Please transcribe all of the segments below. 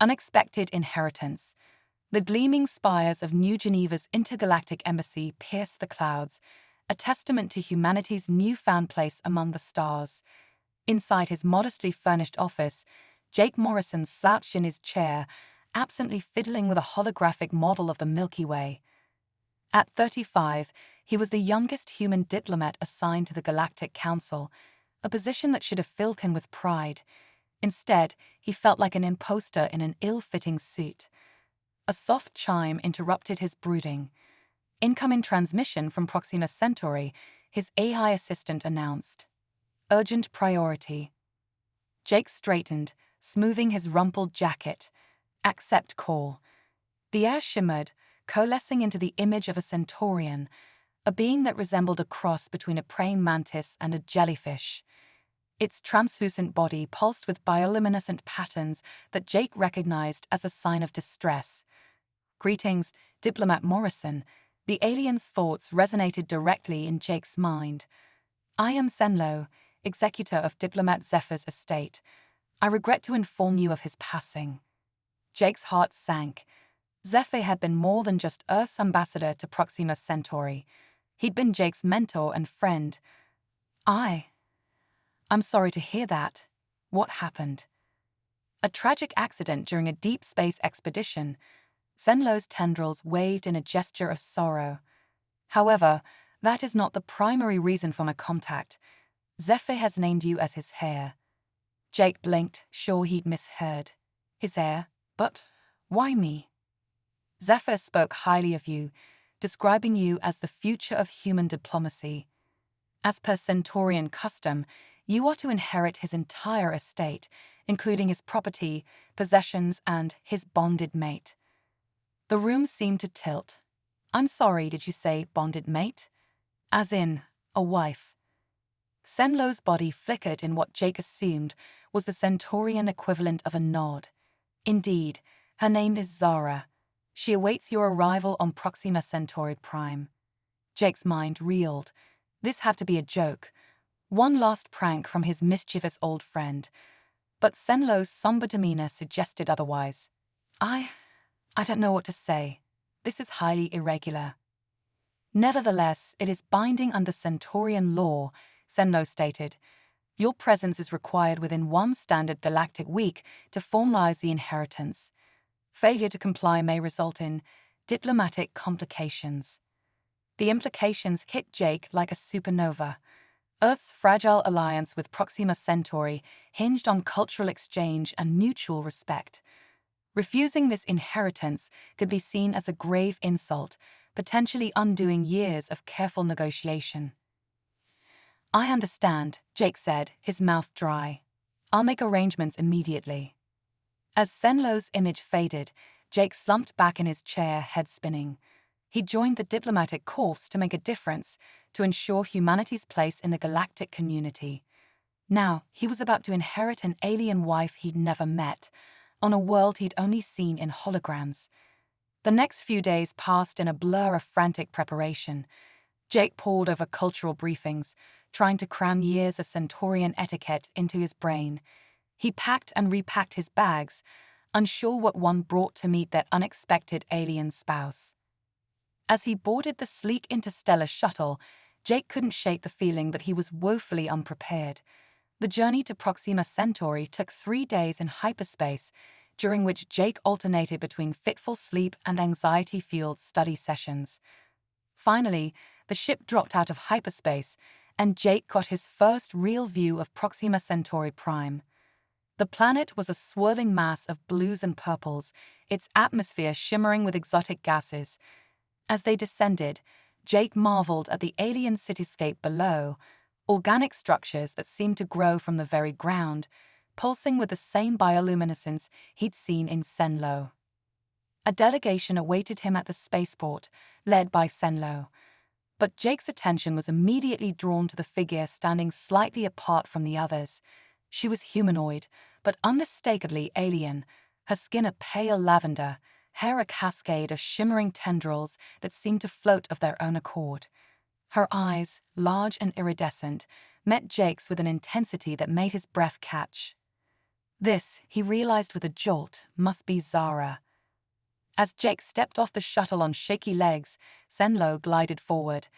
Unexpected inheritance. The gleaming spires of New Geneva's intergalactic embassy pierce the clouds, a testament to humanity's newfound place among the stars. Inside his modestly furnished office, Jake Morrison slouched in his chair, absently fiddling with a holographic model of the Milky Way. At 35, he was the youngest human diplomat assigned to the Galactic Council, a position that should have filled him with pride. Instead, he felt like an imposter in an ill-fitting suit. A soft chime interrupted his brooding. Incoming transmission from Proxima Centauri, his AI assistant announced. Urgent priority. Jake straightened, smoothing his rumpled jacket. Accept call. The air shimmered, coalescing into the image of a centaurian, a being that resembled a cross between a praying mantis and a jellyfish. Its translucent body pulsed with bioluminescent patterns that Jake recognized as a sign of distress. Greetings, Diplomat Morrison. The alien's thoughts resonated directly in Jake's mind. I am Senlo, executor of Diplomat Zephyr's estate. I regret to inform you of his passing. Jake's heart sank. Zephyr had been more than just Earth's ambassador to Proxima Centauri. He'd been Jake's mentor and friend. I'm sorry to hear that. What happened? A tragic accident during a deep space expedition. Senlo's tendrils waved in a gesture of sorrow. However, that is not the primary reason for my contact. Zephyr has named you as his heir. Jake blinked, sure he'd misheard. His heir? But why me? Zephyr spoke highly of you, describing you as the future of human diplomacy. As per Centaurian custom, you are to inherit his entire estate, including his property, possessions, and his bonded mate. The room seemed to tilt. I'm sorry, did you say bonded mate? As in, a wife. Senlo's body flickered in what Jake assumed was the Centaurian equivalent of a nod. Indeed, her name is Zara. She awaits your arrival on Proxima Centauri Prime. Jake's mind reeled. This had to be a joke. One last prank from his mischievous old friend. But Senlo's somber demeanor suggested otherwise. I don't know what to say. This is highly irregular. Nevertheless, it is binding under Centaurian law, Senlo stated. Your presence is required within one standard galactic week to formalize the inheritance. Failure to comply may result in diplomatic complications. The implications hit Jake like a supernova. Earth's fragile alliance with Proxima Centauri hinged on cultural exchange and mutual respect. Refusing this inheritance could be seen as a grave insult, potentially undoing years of careful negotiation. I understand, Jake said, his mouth dry. I'll make arrangements immediately. As Senlo's image faded, Jake slumped back in his chair, head spinning. He joined the diplomatic corps to make a difference, to ensure humanity's place in the galactic community. Now, he was about to inherit an alien wife he'd never met, on a world he'd only seen in holograms. The next few days passed in a blur of frantic preparation. Jake pored over cultural briefings, trying to cram years of Centaurian etiquette into his brain. He packed and repacked his bags, unsure what one brought to meet that unexpected alien spouse. As he boarded the sleek interstellar shuttle, Jake couldn't shake the feeling that he was woefully unprepared. The journey to Proxima Centauri took 3 days in hyperspace, during which Jake alternated between fitful sleep and anxiety-fueled study sessions. Finally, the ship dropped out of hyperspace, and Jake got his first real view of Proxima Centauri Prime. The planet was a swirling mass of blues and purples, its atmosphere shimmering with exotic gases. As they descended, Jake marveled at the alien cityscape below, organic structures that seemed to grow from the very ground, pulsing with the same bioluminescence he'd seen in Senlo. A delegation awaited him at the spaceport, led by Senlo. But Jake's attention was immediately drawn to the figure standing slightly apart from the others. She was humanoid, but unmistakably alien, her skin a pale lavender, hair a cascade of shimmering tendrils that seemed to float of their own accord. Her eyes, large and iridescent, met Jake's with an intensity that made his breath catch. This, he realized with a jolt, must be Zara. As Jake stepped off the shuttle on shaky legs, Senlo glided forward.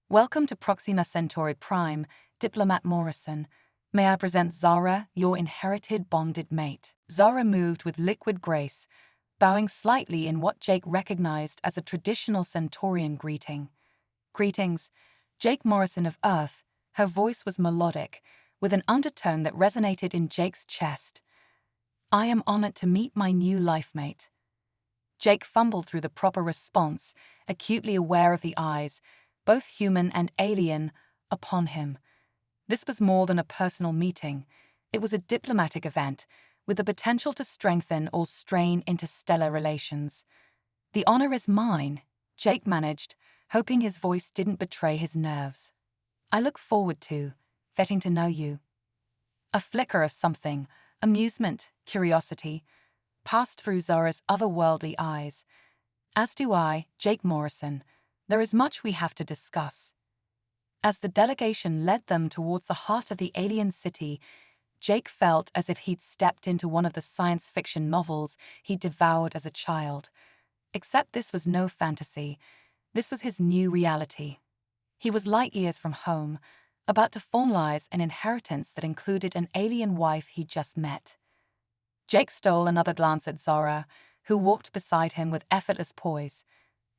"Welcome to Proxima Centauri Prime, Diplomat Morrison. May I present Zara, your inherited bonded mate." Zara moved with liquid grace, bowing slightly in what Jake recognized as a traditional Centaurian greeting. "Greetings, Jake Morrison of Earth." Her voice was melodic, with an undertone that resonated in Jake's chest. "I am honored to meet my new life mate." Jake fumbled through the proper response, acutely aware of the eyes, both human and alien, upon him. This was more than a personal meeting. It was a diplomatic event, with the potential to strengthen or strain interstellar relations. "The honor is mine," Jake managed, hoping his voice didn't betray his nerves. "I look forward to getting to know you." A flicker of something, amusement, curiosity, passed through Zara's otherworldly eyes. "As do I, Jake Morrison. There is much we have to discuss." As the delegation led them towards the heart of the alien city, Jake felt as if he'd stepped into one of the science fiction novels he devoured as a child. Except this was no fantasy. This was his new reality. He was light years from home, about to formalize an inheritance that included an alien wife he'd just met. Jake stole another glance at Zara, who walked beside him with effortless poise.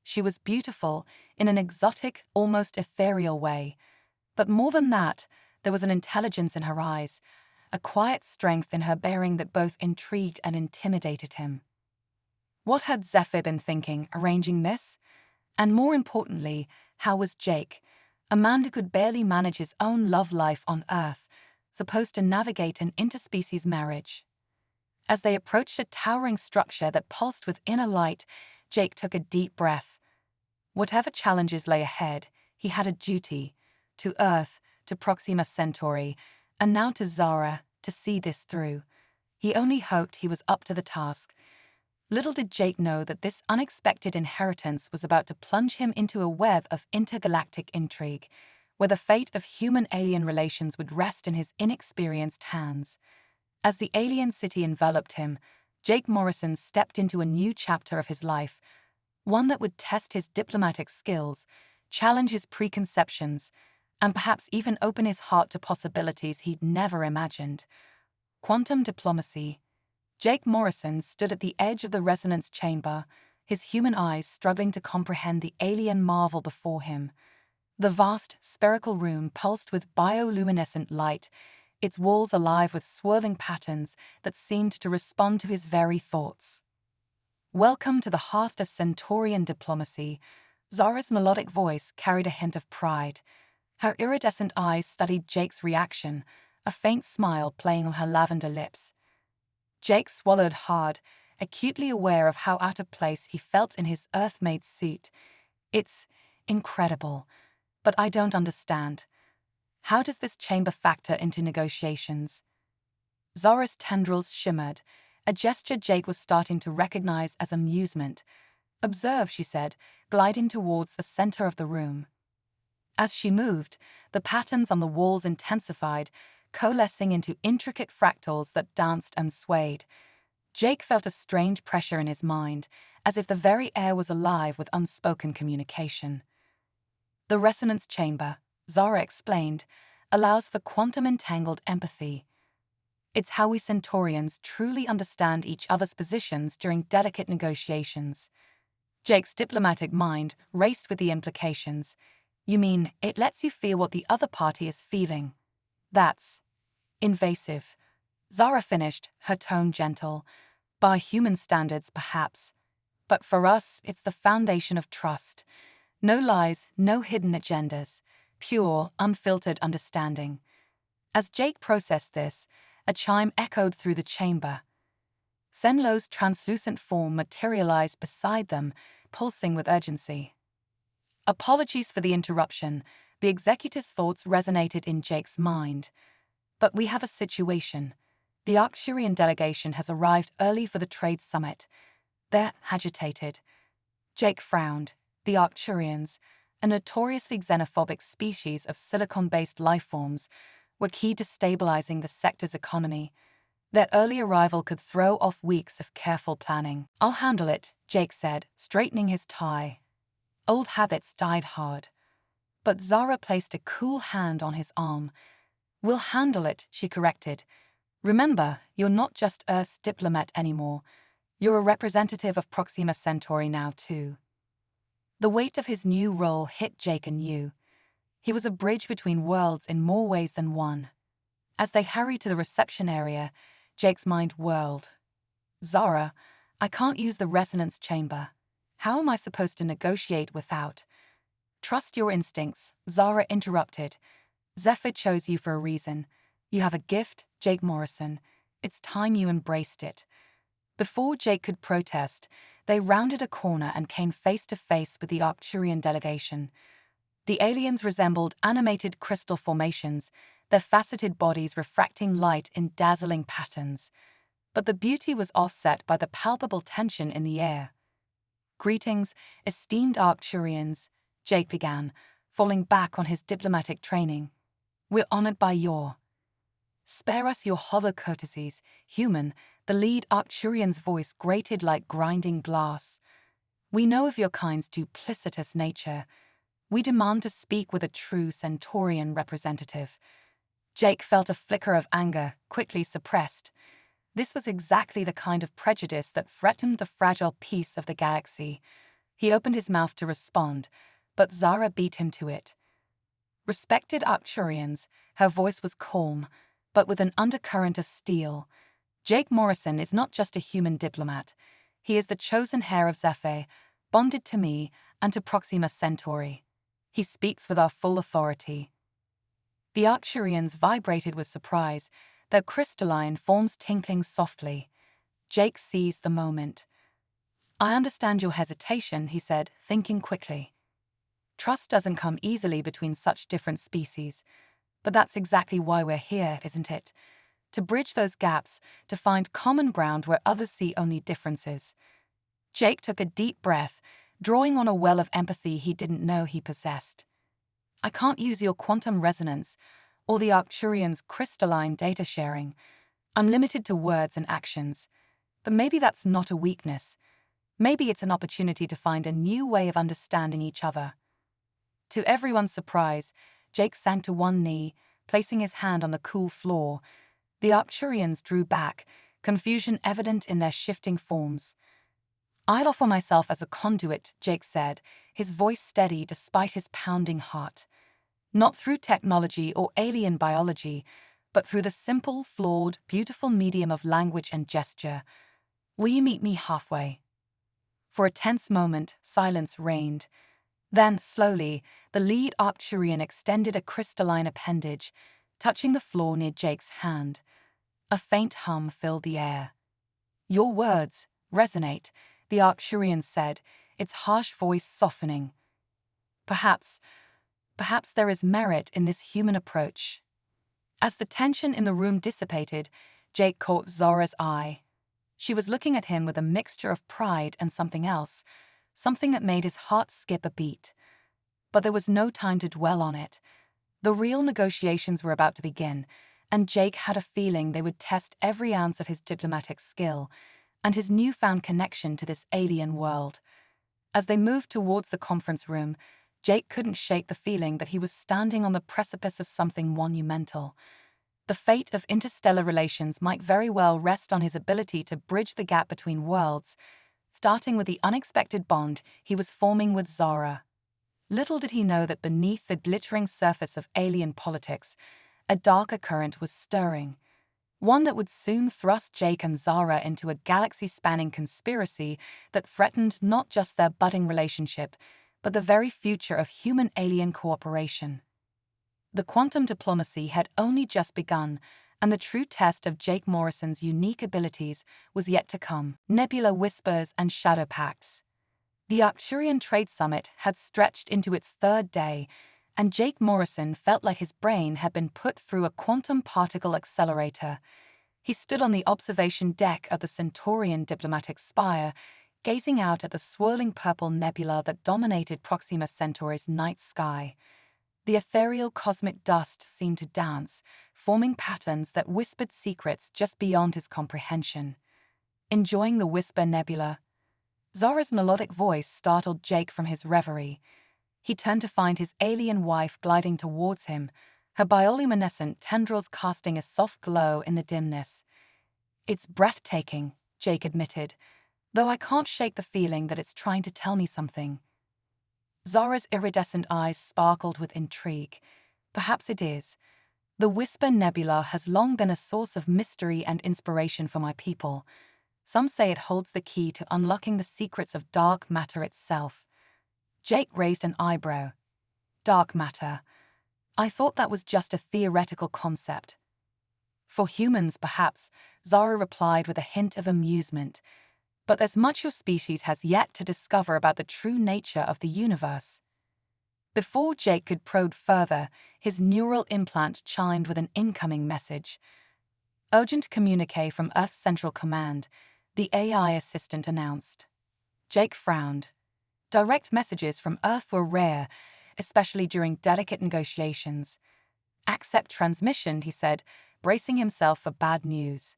She was beautiful in an exotic, almost ethereal way. But more than that, there was an intelligence in her eyes, a quiet strength in her bearing that both intrigued and intimidated him. What had Zephyr been thinking, arranging this? And more importantly, how was Jake, a man who could barely manage his own love life on Earth, supposed to navigate an interspecies marriage? As they approached a towering structure that pulsed with inner light, Jake took a deep breath. Whatever challenges lay ahead, he had a duty, to Earth, to Proxima Centauri, and now to Zara, to see this through. He only hoped he was up to the task. Little did Jake know that this unexpected inheritance was about to plunge him into a web of intergalactic intrigue, where the fate of human-alien relations would rest in his inexperienced hands. As the alien city enveloped him, Jake Morrison stepped into a new chapter of his life, one that would test his diplomatic skills, challenge his preconceptions, and perhaps even open his heart to possibilities he'd never imagined. Quantum diplomacy. Jake Morrison stood at the edge of the resonance chamber, his human eyes struggling to comprehend the alien marvel before him. The vast, spherical room pulsed with bioluminescent light, its walls alive with swirling patterns that seemed to respond to his very thoughts. "Welcome to the heart of Centaurian diplomacy." Zara's melodic voice carried a hint of pride. Her iridescent eyes studied Jake's reaction, a faint smile playing on her lavender lips. Jake swallowed hard, acutely aware of how out of place he felt in his Earthmate suit. "It's incredible, but I don't understand. How does this chamber factor into negotiations?" Zara's tendrils shimmered, a gesture Jake was starting to recognize as amusement. "Observe," she said, gliding towards the center of the room. As she moved, the patterns on the walls intensified, coalescing into intricate fractals that danced and swayed. Jake felt a strange pressure in his mind, as if the very air was alive with unspoken communication. "The resonance chamber," Zara explained, "allows for quantum-entangled empathy. It's how we Centaurians truly understand each other's positions during delicate negotiations." Jake's diplomatic mind raced with the implications. "You mean it lets you feel what the other party is feeling? That's invasive." Zara finished, her tone gentle. "By human standards, perhaps. But for us, it's the foundation of trust. No lies, no hidden agendas. Pure, unfiltered understanding." As Jake processed this, a chime echoed through the chamber. Senlo's translucent form materialized beside them, pulsing with urgency. "Apologies for the interruption," the executive's thoughts resonated in Jake's mind. "But we have a situation. The Arcturian delegation has arrived early for the trade summit. They're agitated." Jake frowned. The Arcturians, a notoriously xenophobic species of silicon-based lifeforms, were key to stabilizing the sector's economy. Their early arrival could throw off weeks of careful planning. "I'll handle it," Jake said, straightening his tie. Old habits died hard. But Zara placed a cool hand on his arm. "We'll handle it," she corrected. "Remember, you're not just Earth's diplomat anymore. You're a representative of Proxima Centauri now, too." The weight of his new role hit Jake anew. He was a bridge between worlds in more ways than one. As they hurried to the reception area, Jake's mind whirled. "Zara, I can't use the resonance chamber. How am I supposed to negotiate without?" "Trust your instincts," Zara interrupted. "Zephyr chose you for a reason. You have a gift, Jake Morrison. It's time you embraced it." Before Jake could protest, they rounded a corner and came face to face with the Arcturian delegation. The aliens resembled animated crystal formations, their faceted bodies refracting light in dazzling patterns. But the beauty was offset by the palpable tension in the air. "Greetings, esteemed Arcturians," Jake began, falling back on his diplomatic training. "We're honored by your—" "Spare us your hollow courtesies, human," the lead Arcturian's voice grated like grinding glass. "We know of your kind's duplicitous nature. We demand to speak with a true Centaurian representative." Jake felt a flicker of anger, quickly suppressed. This was exactly the kind of prejudice that threatened the fragile peace of the galaxy. He opened his mouth to respond, but Zara beat him to it. "Respected Arcturians," her voice was calm, but with an undercurrent of steel. "Jake Morrison is not just a human diplomat. He is the chosen heir of Zephyr, bonded to me and to Proxima Centauri. He speaks with our full authority." The Arcturians vibrated with surprise, their crystalline forms tinkling softly. Jake seized the moment. "I understand your hesitation," he said, thinking quickly. "Trust doesn't come easily between such different species. But that's exactly why we're here, isn't it? To bridge those gaps, to find common ground where others see only differences." Jake took a deep breath, drawing on a well of empathy he didn't know he possessed. "I can't use your quantum resonance or the Arcturians' crystalline data sharing. I'm limited to words and actions. But maybe that's not a weakness. Maybe it's an opportunity to find a new way of understanding each other." To everyone's surprise, Jake sank to one knee, placing his hand on the cool floor. The Arcturians drew back, confusion evident in their shifting forms. "I'll offer myself as a conduit," Jake said, his voice steady despite his pounding heart. "Not through technology or alien biology, but through the simple, flawed, beautiful medium of language and gesture. Will you meet me halfway?" For a tense moment, silence reigned. Then, slowly, the lead Arcturian extended a crystalline appendage, touching the floor near Jake's hand. A faint hum filled the air. "Your words resonate," the Arcturian said, its harsh voice softening. Perhaps there is merit in this human approach." As the tension in the room dissipated, Jake caught Zara's eye. She was looking at him with a mixture of pride and something else, something that made his heart skip a beat. But there was no time to dwell on it. The real negotiations were about to begin, and Jake had a feeling they would test every ounce of his diplomatic skill and his newfound connection to this alien world. As they moved towards the conference room, Jake couldn't shake the feeling that he was standing on the precipice of something monumental. The fate of interstellar relations might very well rest on his ability to bridge the gap between worlds, starting with the unexpected bond he was forming with Zara. Little did he know that beneath the glittering surface of alien politics, a darker current was stirring. One that would soon thrust Jake and Zara into a galaxy-spanning conspiracy that threatened not just their budding relationship, but the very future of human-alien cooperation. The quantum diplomacy had only just begun, and the true test of Jake Morrison's unique abilities was yet to come. Nebula whispers and shadow pacts. The Arcturian Trade Summit had stretched into its third day, and Jake Morrison felt like his brain had been put through a quantum particle accelerator. He stood on the observation deck of the Centaurian diplomatic spire, gazing out at the swirling purple nebula that dominated Proxima Centauri's night sky. The ethereal cosmic dust seemed to dance, forming patterns that whispered secrets just beyond his comprehension. Enjoying the Whisper Nebula? Zora's melodic voice startled Jake from his reverie. He turned to find his alien wife gliding towards him, her bioluminescent tendrils casting a soft glow in the dimness. "It's breathtaking," Jake admitted, "though I can't shake the feeling that it's trying to tell me something." Zora's iridescent eyes sparkled with intrigue. "Perhaps it is. The Whisper Nebula has long been a source of mystery and inspiration for my people. Some say it holds the key to unlocking the secrets of dark matter itself." Jake raised an eyebrow. "Dark matter? I thought that was just a theoretical concept." "For humans, perhaps," Zara replied with a hint of amusement. "But there's much your species has yet to discover about the true nature of the universe." Before Jake could probe further, his neural implant chimed with an incoming message. "Urgent communique from Earth Central Command," the AI assistant announced. Jake frowned. Direct messages from Earth were rare, especially during delicate negotiations. "Accept transmission," he said, bracing himself for bad news.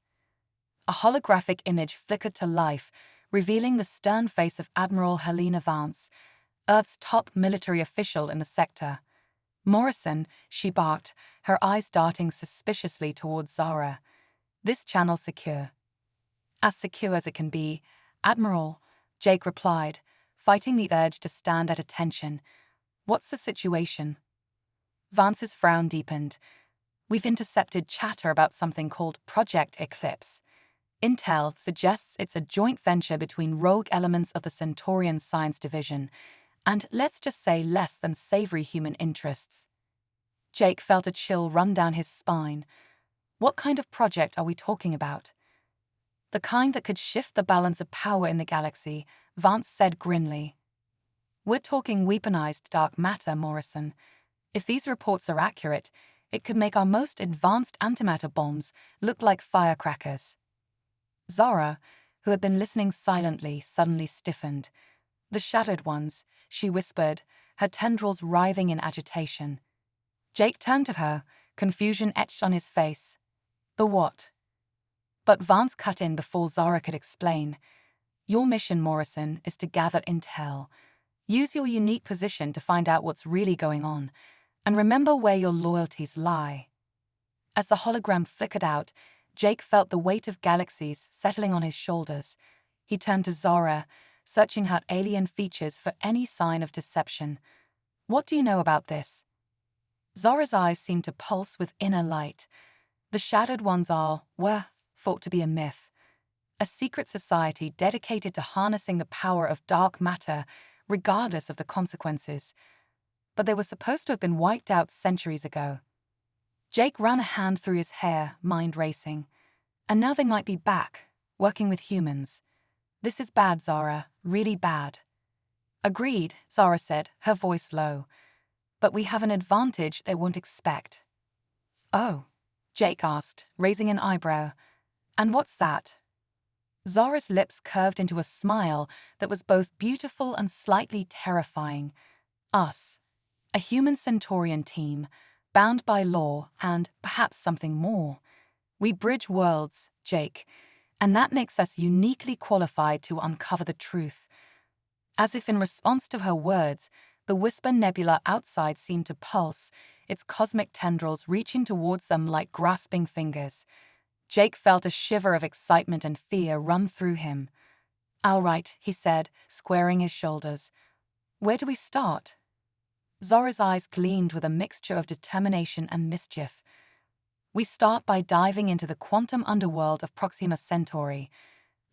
A holographic image flickered to life, revealing the stern face of Admiral Helena Vance, Earth's top military official in the sector. "Morrison," she barked, her eyes darting suspiciously towards Zara. "This channel secure." "As secure as it can be, Admiral," Jake replied, fighting the urge to stand at attention. "What's the situation?" Vance's frown deepened. "We've intercepted chatter about something called Project Eclipse. Intel suggests it's a joint venture between rogue elements of the Centaurian Science Division and, let's just say, less than savory human interests." Jake felt a chill run down his spine. "What kind of project are we talking about?" "The kind that could shift the balance of power in the galaxy," Vance said grimly. "We're talking weaponized dark matter, Morrison. If these reports are accurate, it could make our most advanced antimatter bombs look like firecrackers." Zara, who had been listening silently, suddenly stiffened. "The Shattered Ones," she whispered, her tendrils writhing in agitation. Jake turned to her, confusion etched on his face. "The what?" But Vance cut in before Zara could explain. "Your mission, Morrison, is to gather intel. Use your unique position to find out what's really going on, and remember where your loyalties lie." As the hologram flickered out, Jake felt the weight of galaxies settling on his shoulders. He turned to Zara, searching her alien features for any sign of deception. "What do you know about this?" Zara's eyes seemed to pulse with inner light. "The Shattered Ones were thought to be a myth. A secret society dedicated to harnessing the power of dark matter, regardless of the consequences. But they were supposed to have been wiped out centuries ago." Jake ran a hand through his hair, mind racing. "And now they might be back, working with humans. This is bad, Zara, really bad." "Agreed," Zara said, her voice low. "But we have an advantage they won't expect." "Oh?" Jake asked, raising an eyebrow. "And what's that?" Zara's lips curved into a smile that was both beautiful and slightly terrifying. "Us. A human Centaurian team, bound by law and perhaps something more. We bridge worlds, Jake, and that makes us uniquely qualified to uncover the truth." As if in response to her words, the Whisper Nebula outside seemed to pulse, its cosmic tendrils reaching towards them like grasping fingers. Jake felt a shiver of excitement and fear run through him. "All right," he said, squaring his shoulders. "Where do we start?" Zora's eyes gleamed with a mixture of determination and mischief. "We start by diving into the quantum underworld of Proxima Centauri.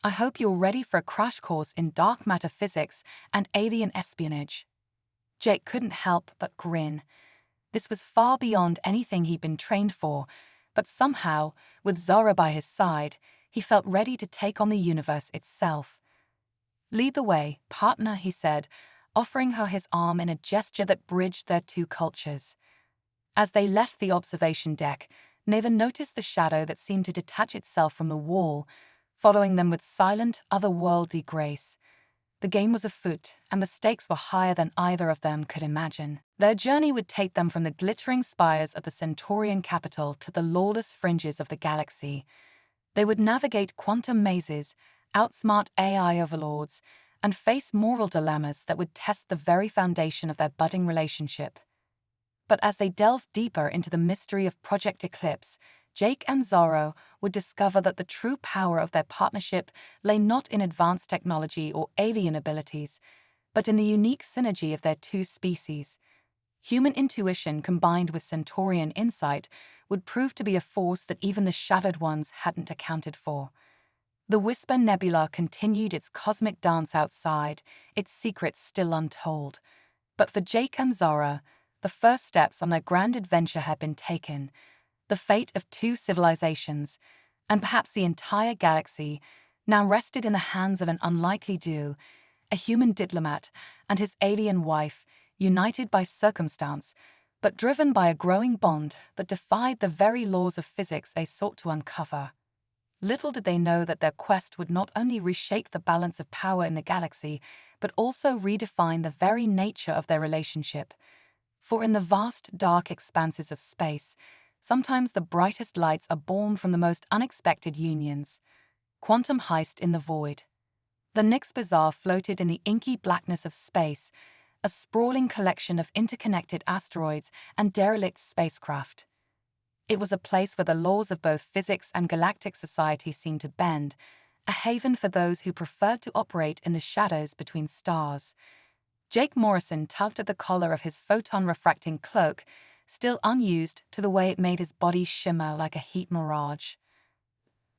I hope you're ready for a crash course in dark matter physics and alien espionage." Jake couldn't help but grin. This was far beyond anything he'd been trained for, but somehow, with Zora by his side, he felt ready to take on the universe itself. "Lead the way, partner," he said, offering her his arm in a gesture that bridged their two cultures. As they left the observation deck, neither noticed the shadow that seemed to detach itself from the wall, following them with silent, otherworldly grace. The game was afoot, and the stakes were higher than either of them could imagine. Their journey would take them from the glittering spires of the Centaurian capital to the lawless fringes of the galaxy. They would navigate quantum mazes, outsmart AI overlords, and face moral dilemmas that would test the very foundation of their budding relationship. But as they delved deeper into the mystery of Project Eclipse, Jake and Zorro would discover that the true power of their partnership lay not in advanced technology or alien abilities, but in the unique synergy of their two species. Human intuition combined with Centaurian insight would prove to be a force that even the Shattered Ones hadn't accounted for. The Whisper Nebula continued its cosmic dance outside, its secrets still untold. But for Jake and Zorro, the first steps on their grand adventure had been taken. The fate of two civilizations, and perhaps the entire galaxy, now rested in the hands of an unlikely duo, a human diplomat and his alien wife, united by circumstance, but driven by a growing bond that defied the very laws of physics they sought to uncover. Little did they know that their quest would not only reshape the balance of power in the galaxy, but also redefine the very nature of their relationship. For in the vast, dark expanses of space, sometimes the brightest lights are born from the most unexpected unions. Quantum heist in the void. The Nix Bazaar floated in the inky blackness of space, a sprawling collection of interconnected asteroids and derelict spacecraft. It was a place where the laws of both physics and galactic society seemed to bend, a haven for those who preferred to operate in the shadows between stars. Jake Morrison tugged at the collar of his photon-refracting cloak, still unused to the way it made his body shimmer like a heat mirage.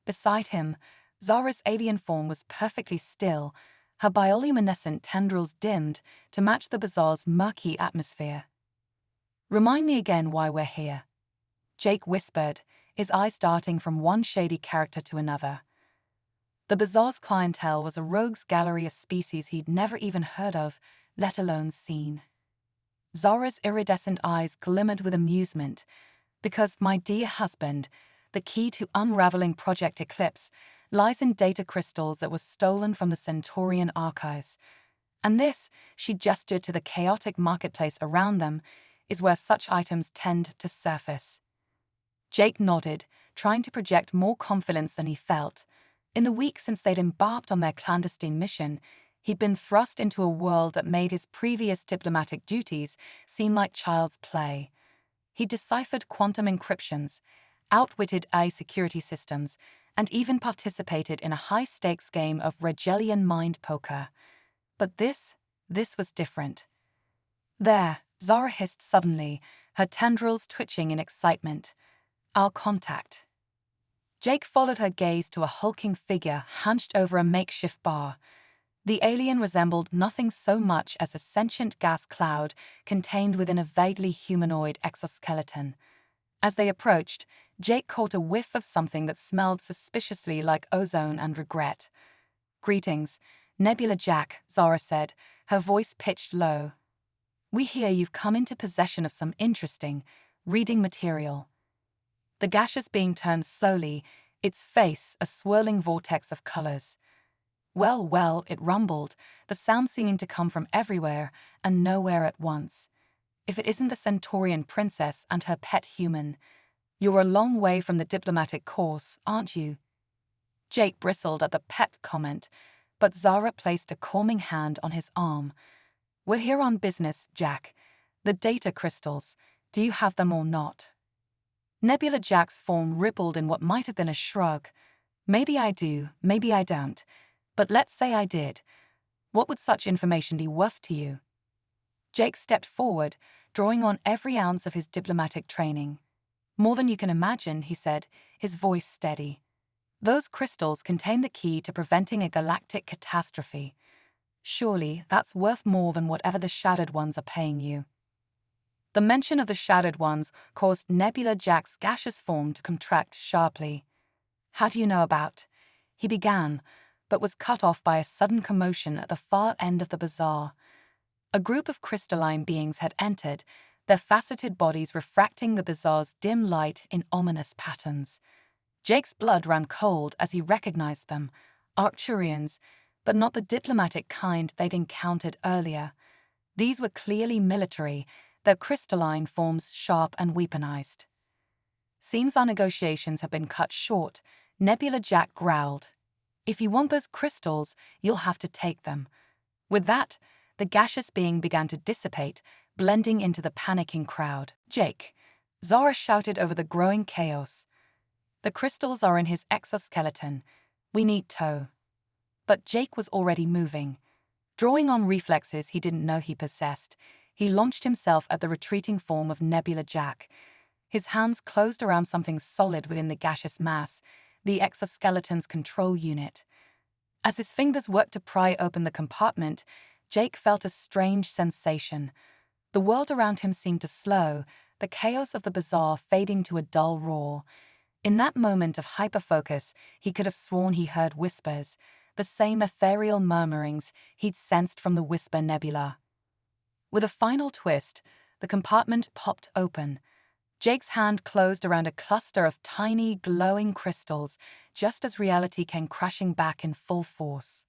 Beside him, Zara's alien form was perfectly still, her bioluminescent tendrils dimmed to match the bazaar's murky atmosphere. "Remind me again why we're here," Jake whispered, his eyes darting from one shady character to another. The bazaar's clientele was a rogues gallery of species he'd never even heard of, let alone seen. Zora's iridescent eyes glimmered with amusement, because, my dear husband, the key to unraveling Project Eclipse lies in data crystals that were stolen from the Centaurian archives. And this, she gestured to the chaotic marketplace around them, is where such items tend to surface. Jake nodded, trying to project more confidence than he felt. In the week since they'd embarked on their clandestine mission, he'd been thrust into a world that made his previous diplomatic duties seem like child's play. He deciphered quantum encryptions, outwitted AI security systems, and even participated in a high-stakes game of Regelian mind poker. But this was different. "There," Zara hissed suddenly, her tendrils twitching in excitement. "Our contact." Jake followed her gaze to a hulking figure hunched over a makeshift bar. The alien resembled nothing so much as a sentient gas cloud contained within a vaguely humanoid exoskeleton. As they approached, Jake caught a whiff of something that smelled suspiciously like ozone and regret. "Greetings, Nebula Jack," Zara said, her voice pitched low. "We hear you've come into possession of some interesting reading material." The gaseous being turned slowly, its face a swirling vortex of colors. Well, it rumbled, the sound seeming to come from everywhere and nowhere at once. "If it isn't the Centaurian princess and her pet human, you're a long way from the diplomatic course, aren't you?" Jake bristled at the pet comment, but Zara placed a calming hand on his arm. "We're here on business, Jack. The data crystals, do you have them or not?" Nebula Jack's form rippled in what might have been a shrug. "Maybe I do, maybe I don't. But let's say I did. What would such information be worth to you?" Jake stepped forward, drawing on every ounce of his diplomatic training. "More than you can imagine," he said, his voice steady. "Those crystals contain the key to preventing a galactic catastrophe. Surely that's worth more than whatever the Shattered Ones are paying you." The mention of the Shattered Ones caused Nebula Jack's gaseous form to contract sharply. "How do you know about?" he began, but was cut off by a sudden commotion at the far end of the bazaar. A group of crystalline beings had entered, their faceted bodies refracting the bazaar's dim light in ominous patterns. Jake's blood ran cold as he recognized them, Arcturians, but not the diplomatic kind they'd encountered earlier. These were clearly military, their crystalline forms sharp and weaponized. Since our negotiations have been cut short, Nebula Jack growled. If you want those crystals, you'll have to take them. With that, the gaseous being began to dissipate, blending into the panicking crowd. Jake, Zara shouted over the growing chaos. The crystals are in his exoskeleton. We need tow. But Jake was already moving. Drawing on reflexes he didn't know he possessed, he launched himself at the retreating form of Nebula Jack. His hands closed around something solid within the gaseous mass, the exoskeleton's control unit. As his fingers worked to pry open the compartment, Jake felt a strange sensation. The world around him seemed to slow, the chaos of the bazaar fading to a dull roar. In that moment of hyperfocus, he could have sworn he heard whispers, the same ethereal murmurings he'd sensed from the Whisper Nebula. With a final twist, the compartment popped open. Jake's hand closed around a cluster of tiny, glowing crystals, just as reality came crashing back in full force.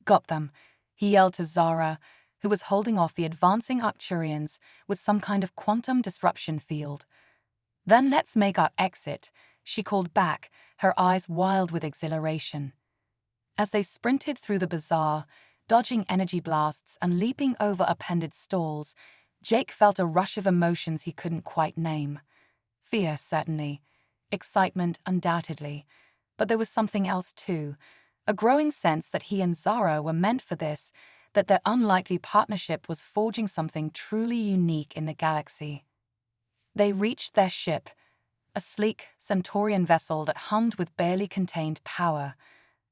Got them, he yelled to Zara, who was holding off the advancing Arcturians with some kind of quantum disruption field. Then let's make our exit, she called back, her eyes wild with exhilaration. As they sprinted through the bazaar, dodging energy blasts and leaping over upended stalls, Jake felt a rush of emotions he couldn't quite name. Fear, certainly. Excitement, undoubtedly. But there was something else too. A growing sense that he and Zara were meant for this, that their unlikely partnership was forging something truly unique in the galaxy. They reached their ship, a sleek, Centaurian vessel that hummed with barely contained power.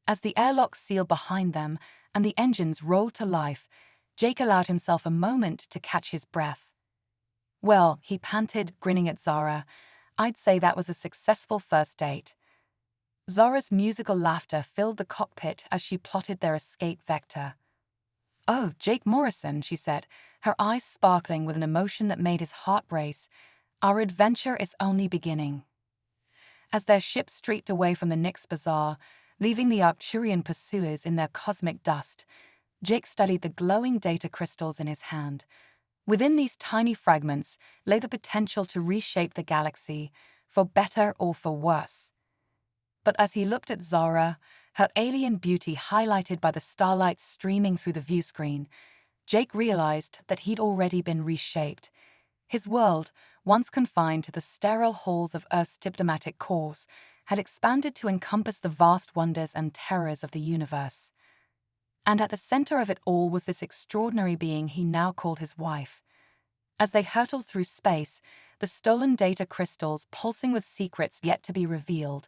As the airlock sealed behind them and the engines rolled to life, Jake allowed himself a moment to catch his breath. Well, he panted, grinning at Zara, I'd say that was a successful first date. Zara's musical laughter filled the cockpit as she plotted their escape vector. Oh, Jake Morrison, she said, her eyes sparkling with an emotion that made his heart race. Our adventure is only beginning. As their ship streaked away from the Nyx Bazaar, leaving the Arcturian pursuers in their cosmic dust, Jake studied the glowing data crystals in his hand. Within these tiny fragments lay the potential to reshape the galaxy, for better or for worse. But as he looked at Zara, her alien beauty highlighted by the starlight streaming through the viewscreen, Jake realized that he'd already been reshaped. His world, once confined to the sterile halls of Earth's diplomatic corps, had expanded to encompass the vast wonders and terrors of the universe. And at the center of it all was this extraordinary being he now called his wife. As they hurtled through space, the stolen data crystals pulsing with secrets yet to be revealed,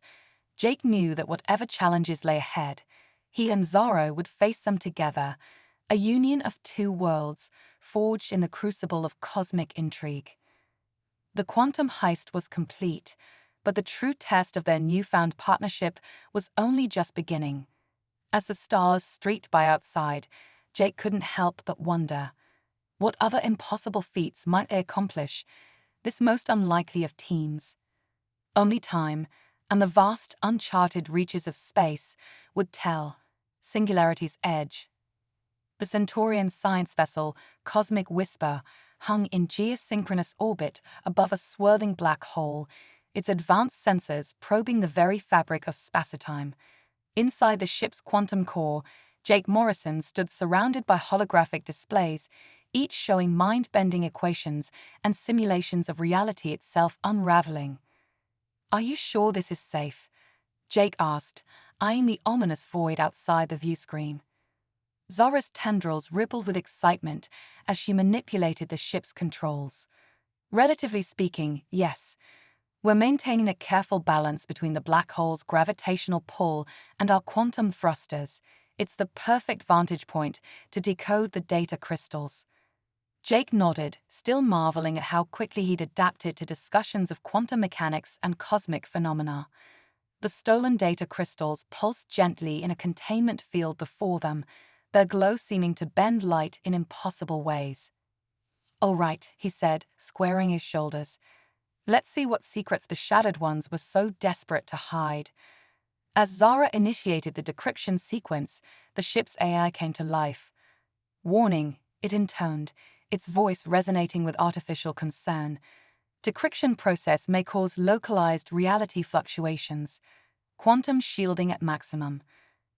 Jake knew that whatever challenges lay ahead, he and Zara would face them together, a union of two worlds, forged in the crucible of cosmic intrigue. The quantum heist was complete, but the true test of their newfound partnership was only just beginning. As the stars streaked by outside, Jake couldn't help but wonder, what other impossible feats might they accomplish, this most unlikely of teams? Only time, and the vast, uncharted reaches of space, would tell. Singularity's edge. The Centaurian science vessel, Cosmic Whisper, hung in geosynchronous orbit above a swirling black hole, its advanced sensors probing the very fabric of spacetime. Inside the ship's quantum core, Jake Morrison stood surrounded by holographic displays, each showing mind-bending equations and simulations of reality itself unraveling. Are you sure this is safe? Jake asked, eyeing the ominous void outside the viewscreen. Zara's tendrils rippled with excitement as she manipulated the ship's controls. Relatively speaking, yes. We're maintaining a careful balance between the black hole's gravitational pull and our quantum thrusters. It's the perfect vantage point to decode the data crystals. Jake nodded, still marveling at how quickly he'd adapted to discussions of quantum mechanics and cosmic phenomena. The stolen data crystals pulsed gently in a containment field before them, their glow seeming to bend light in impossible ways. All right, he said, squaring his shoulders. Let's see what secrets the Shattered Ones were so desperate to hide. As Zara initiated the decryption sequence, the ship's AI came to life. "Warning," it intoned, its voice resonating with artificial concern. "Decryption process may cause localized reality fluctuations. Quantum shielding at maximum."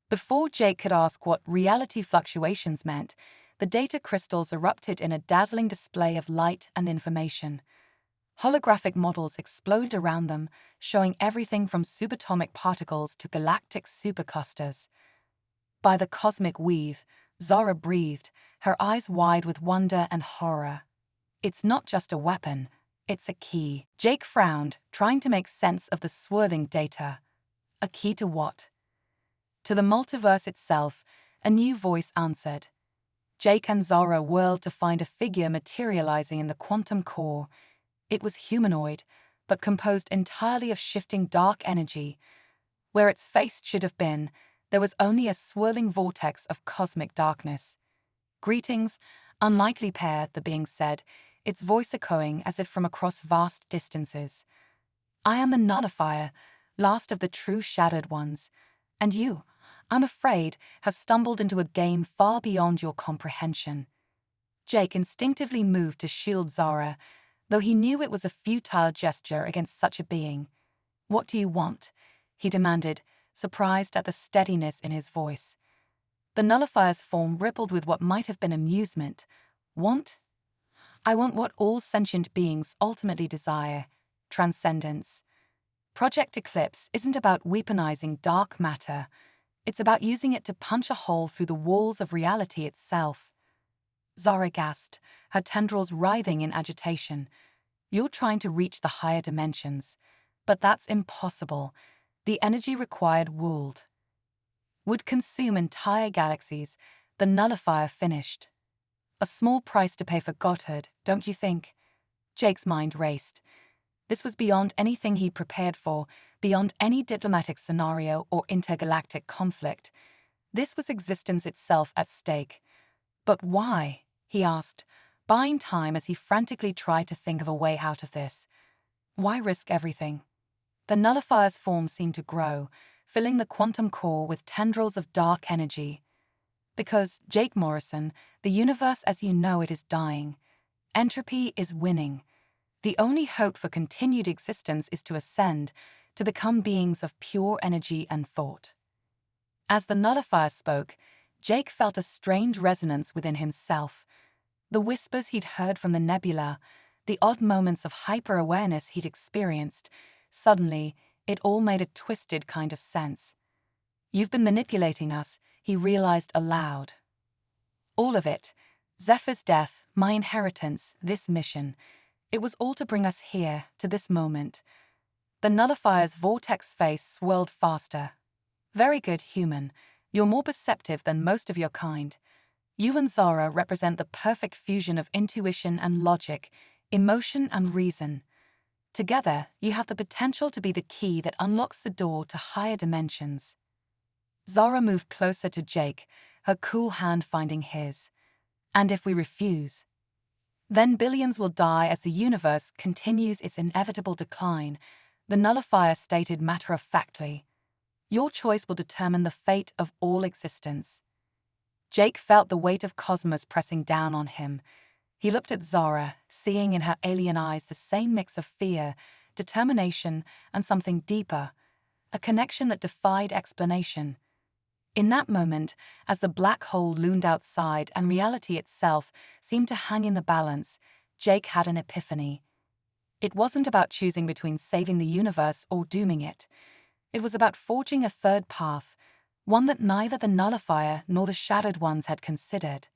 Before Jake could ask what reality fluctuations meant, the data crystals erupted in a dazzling display of light and information. Holographic models exploded around them, showing everything from subatomic particles to galactic superclusters. By the cosmic weave, Zara breathed, her eyes wide with wonder and horror. "It's not just a weapon, it's a key." Jake frowned, trying to make sense of the swirling data. A key to what? To the multiverse itself, a new voice answered. Jake and Zara whirled to find a figure materializing in the quantum core. It was humanoid, but composed entirely of shifting dark energy. Where its face should have been, there was only a swirling vortex of cosmic darkness. "Greetings, unlikely pair," the being said, its voice echoing as if from across vast distances. "I am the Nullifier, last of the true Shattered Ones. And you, I'm afraid, have stumbled into a game far beyond your comprehension." Jake instinctively moved to shield Zara, though he knew it was a futile gesture against such a being. "What do you want?" he demanded, surprised at the steadiness in his voice. The Nullifier's form rippled with what might have been amusement. "Want? I want what all sentient beings ultimately desire: transcendence. Project Eclipse isn't about weaponizing dark matter. It's about using it to punch a hole through the walls of reality itself." Zara gasped, her tendrils writhing in agitation. "You're trying to reach the higher dimensions. But that's impossible. The energy required would consume entire galaxies," the Nullifier finished. "A small price to pay for godhood, don't you think?" Jake's mind raced. This was beyond anything he'd prepared for, beyond any diplomatic scenario or intergalactic conflict. This was existence itself at stake. "But why?" he asked, buying time as he frantically tried to think of a way out of this. "Why risk everything?" The Nullifier's form seemed to grow, filling the quantum core with tendrils of dark energy. "Because, Jake Morrison, the universe as you know it is dying. Entropy is winning. The only hope for continued existence is to ascend, to become beings of pure energy and thought." As the Nullifier spoke, Jake felt a strange resonance within himself. The whispers he'd heard from the nebula, the odd moments of hyper-awareness he'd experienced, suddenly, it all made a twisted kind of sense. "You've been manipulating us," he realized aloud. "All of it. Zephyr's death, my inheritance, this mission. It was all to bring us here, to this moment." The Nullifier's vortex face swirled faster. "Very good, human. You're more perceptive than most of your kind. You and Zara represent the perfect fusion of intuition and logic, emotion and reason. Together, you have the potential to be the key that unlocks the door to higher dimensions." Zara moved closer to Jake, her cool hand finding his. "And if we refuse? Then billions will die as the universe continues its inevitable decline," the Nullifier stated matter-of-factly. "Your choice will determine the fate of all existence." Jake felt the weight of cosmos pressing down on him. He looked at Zara, seeing in her alien eyes the same mix of fear, determination, and something deeper, a connection that defied explanation. In that moment, as the black hole loomed outside and reality itself seemed to hang in the balance, Jake had an epiphany. It wasn't about choosing between saving the universe or dooming it. It was about forging a third path, one that neither the Nullifier nor the Shattered Ones had considered.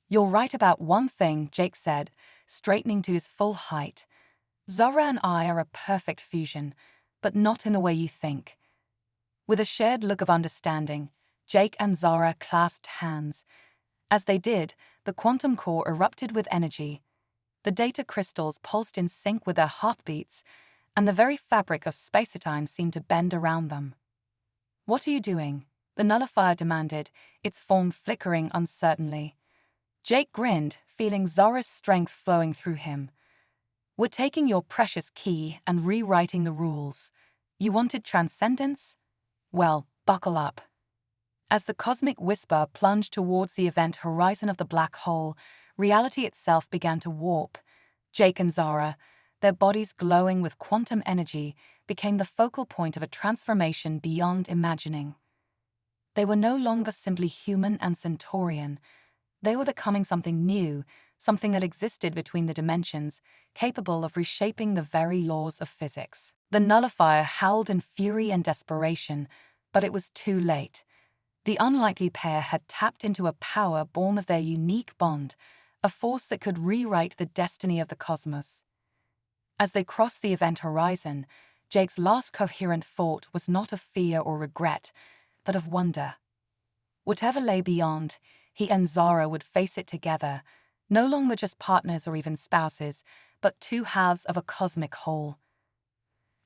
"You're right about one thing," Jake said, straightening to his full height. "Zara and I are a perfect fusion, but not in the way you think." With a shared look of understanding, Jake and Zara clasped hands. As they did, the quantum core erupted with energy. The data crystals pulsed in sync with their heartbeats, and the very fabric of space-time seemed to bend around them. "What are you doing?" the Nullifier demanded, its form flickering uncertainly. Jake grinned, feeling Zara's strength flowing through him. "We're taking your precious key and rewriting the rules. You wanted transcendence? Well, buckle up." As the cosmic whisper plunged towards the event horizon of the black hole, reality itself began to warp. Jake and Zara, their bodies glowing with quantum energy, became the focal point of a transformation beyond imagining. They were no longer simply human and Centaurian. They were becoming something new, something that existed between the dimensions, capable of reshaping the very laws of physics. The nullifier howled in fury and desperation, but it was too late. The unlikely pair had tapped into a power born of their unique bond, a force that could rewrite the destiny of the cosmos. As they crossed the event horizon, Jake's last coherent thought was not of fear or regret, but of wonder. Whatever lay beyond, he and Zara would face it together, no longer just partners or even spouses, but two halves of a cosmic whole.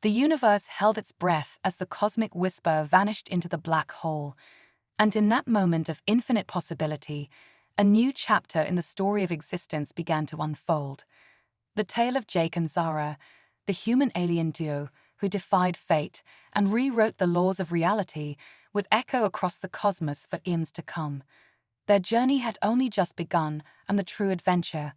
The universe held its breath as the cosmic whisper vanished into the black hole, and in that moment of infinite possibility, a new chapter in the story of existence began to unfold. The tale of Jake and Zara, the human-alien duo who defied fate and rewrote the laws of reality, would echo across the cosmos for eons to come. Their journey had only just begun, and the true adventure,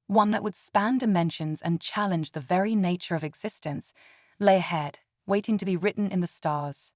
one that would span dimensions and challenge the very nature of existence, lay ahead, waiting to be written in the stars.